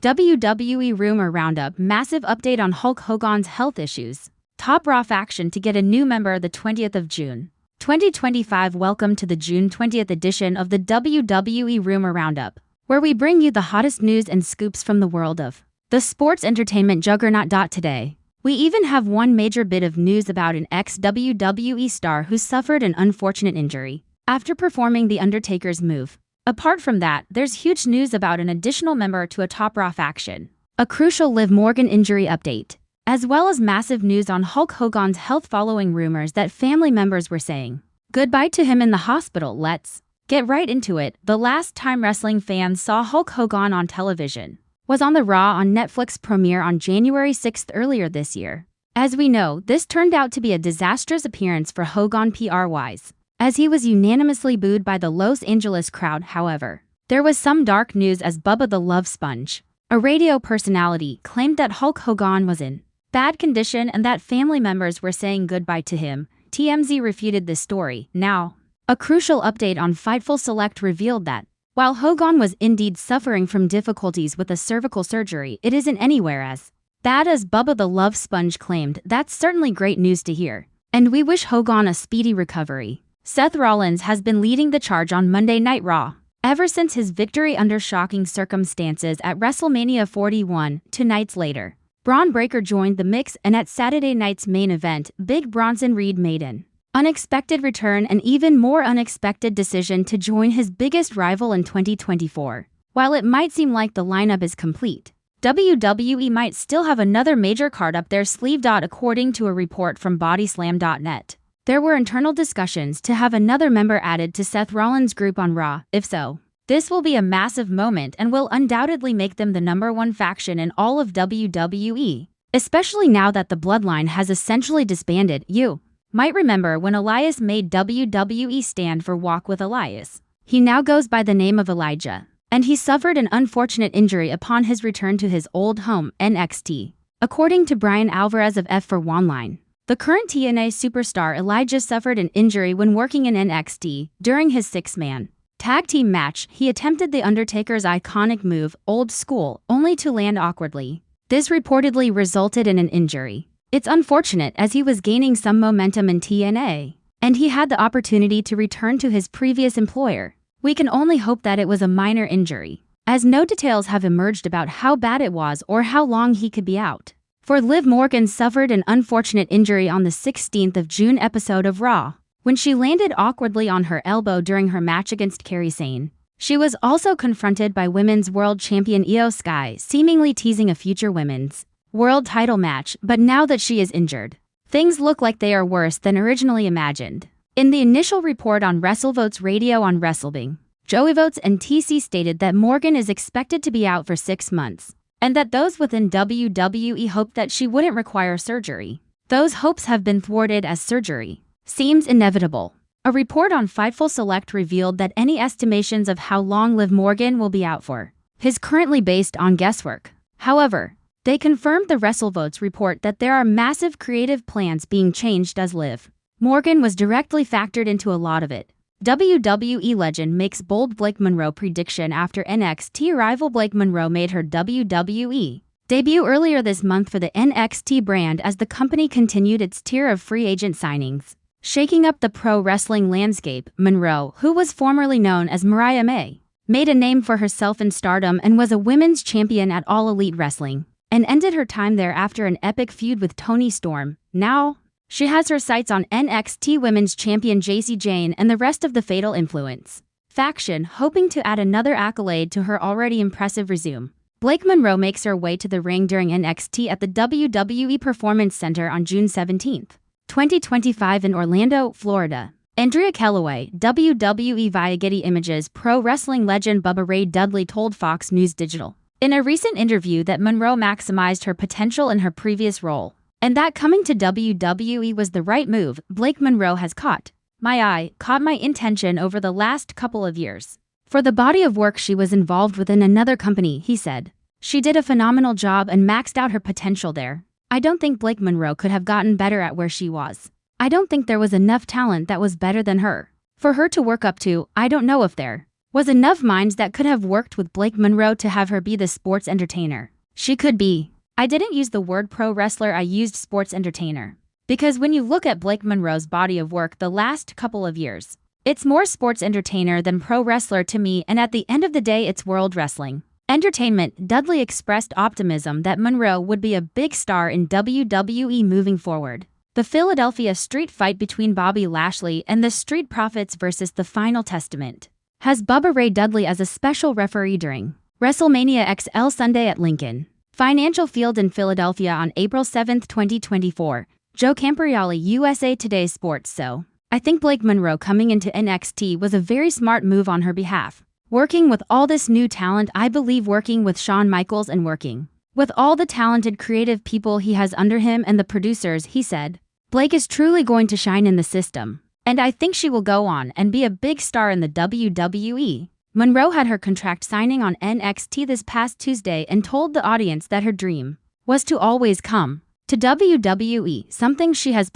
WWE Rumor Roundup, massive update on Hulk Hogan's health issues. Top Raw faction to get a new member the 20th of June. 2025. Welcome to the June 20th edition of the WWE Rumor Roundup, where we bring you the hottest news and scoops from the world of the sports entertainment juggernaut. Today, we even have one major bit of news about an ex-WWE star who suffered an unfortunate injury after performing The Undertaker's move. Apart from that, there's huge news about an additional member to a Top Raw faction, a crucial Liv Morgan injury update, as well as massive news on Hulk Hogan's health following rumors that family members were saying goodbye to him in the hospital. Let's get right into it. The last time wrestling fans saw Hulk Hogan on television was on the Raw on Netflix premiere on January 6th earlier this year. As we know, this turned out to be a disastrous appearance for Hogan PR-wise, as he was unanimously booed by the Los Angeles crowd. However, there was some dark news as Bubba the Love Sponge, a radio personality, claimed that Hulk Hogan was in bad condition and that family members were saying goodbye to him. TMZ refuted this story. Now, a crucial update on Fightful Select revealed that while Hogan was indeed suffering from difficulties with a cervical surgery, it isn't anywhere as bad as Bubba the Love Sponge claimed. That's certainly great news to hear, and we wish Hogan a speedy recovery. Seth Rollins has been leading the charge on Monday Night Raw ever since his victory under shocking circumstances at WrestleMania 41. 2 nights later, Braun Breaker joined the mix, and at Saturday night's main event, Big Bronson Reed made an unexpected return, an even more unexpected decision to join his biggest rival in 2024. While it might seem like the lineup is complete, WWE might still have another major card up their sleeve. According to a report from Bodyslam.net, there were internal discussions to have another member added to Seth Rollins' group on Raw. If so, this will be a massive moment and will undoubtedly make them the #1 faction in all of WWE, especially now that the Bloodline has essentially disbanded. You might remember when Elias made WWE stand for Walk with Elias. He now goes by the name of Elijah, and he suffered an unfortunate injury upon his return to his old home, NXT. According to Brian Alvarez of F4Online, the current TNA superstar Elijah suffered an injury when working in NXT. During his 6-man tag team match, he attempted The Undertaker's iconic move, Old School, only to land awkwardly. This reportedly resulted in an injury. It's unfortunate as he was gaining some momentum in TNA, and he had the opportunity to return to his previous employer. We can only hope that it was a minor injury, as no details have emerged about how bad it was or how long he could be out. For Liv Morgan suffered an unfortunate injury on the 16th of June episode of Raw, when she landed awkwardly on her elbow during her match against Kairi Sane. She was also confronted by Women's World Champion Io Sky, seemingly teasing a future Women's World title match, but now that she is injured, things look like they are worse than originally imagined. In the initial report on WrestleVotes Radio on WrestleBing, Joey Votes and TC stated that Morgan is expected to be out for 6 months, and that those within WWE hoped that she wouldn't require surgery. Those hopes have been thwarted as surgery seems inevitable. A report on Fightful Select revealed that any estimations of how long Liv Morgan will be out for is currently based on guesswork. However, they confirmed the WrestleVotes report that there are massive creative plans being changed as Liv Morgan was directly factored into a lot of it. WWE legend makes bold Blake Monroe prediction after NXT rival Blake Monroe made her WWE debut earlier this month for the NXT brand as the company continued its tier of free agent signings, shaking up the pro wrestling landscape. Monroe, who was formerly known as Mariah May, made a name for herself in stardom and was a women's champion at All Elite Wrestling, and ended her time there after an epic feud with Toni Storm. Now, she has her sights on NXT Women's Champion Jacy Jayne and the rest of the Fatal Influence faction, hoping to add another accolade to her already impressive resume. Blake Monroe makes her way to the ring during NXT at the WWE Performance Center on June 17, 2025 in Orlando, Florida. Andrea Kellaway, WWE via Getty Images. Pro wrestling legend Bubba Ray Dudley told Fox News Digital in a recent interview that Monroe maximized her potential in her previous role, and that coming to WWE was the right move. Blake Monroe has caught my intention over the last couple of years. For the body of work she was involved with in another company, he said. She did a phenomenal job and maxed out her potential there. I don't think Blake Monroe could have gotten better at where she was. I don't think there was enough talent that was better than her for her to work up to. I don't know if there was enough minds that could have worked with Blake Monroe to have her be the sports entertainer she could be. I didn't use the word pro wrestler, I used sports entertainer. Because when you look at Blake Monroe's body of work the last couple of years, it's more sports entertainer than pro wrestler to me, and at the end of the day it's world wrestling entertainment. Dudley expressed optimism that Monroe would be a big star in WWE moving forward. The Philadelphia street fight between Bobby Lashley and the Street Profits versus The Final Testament has Bubba Ray Dudley as a special referee during WrestleMania XL Sunday at Lincoln Financial Field in Philadelphia on April 7, 2024. Joe Camprioli, USA Today Sports. So, I think Blake Monroe coming into NXT was a very smart move on her behalf. Working with all this new talent, I believe working with Shawn Michaels and working with all the talented creative people he has under him and the producers, he said, Blake is truly going to shine in the system. And I think she will go on and be a big star in the WWE. Monroe had her contract signing on NXT this past Tuesday and told the audience that her dream was to always come to WWE, something she has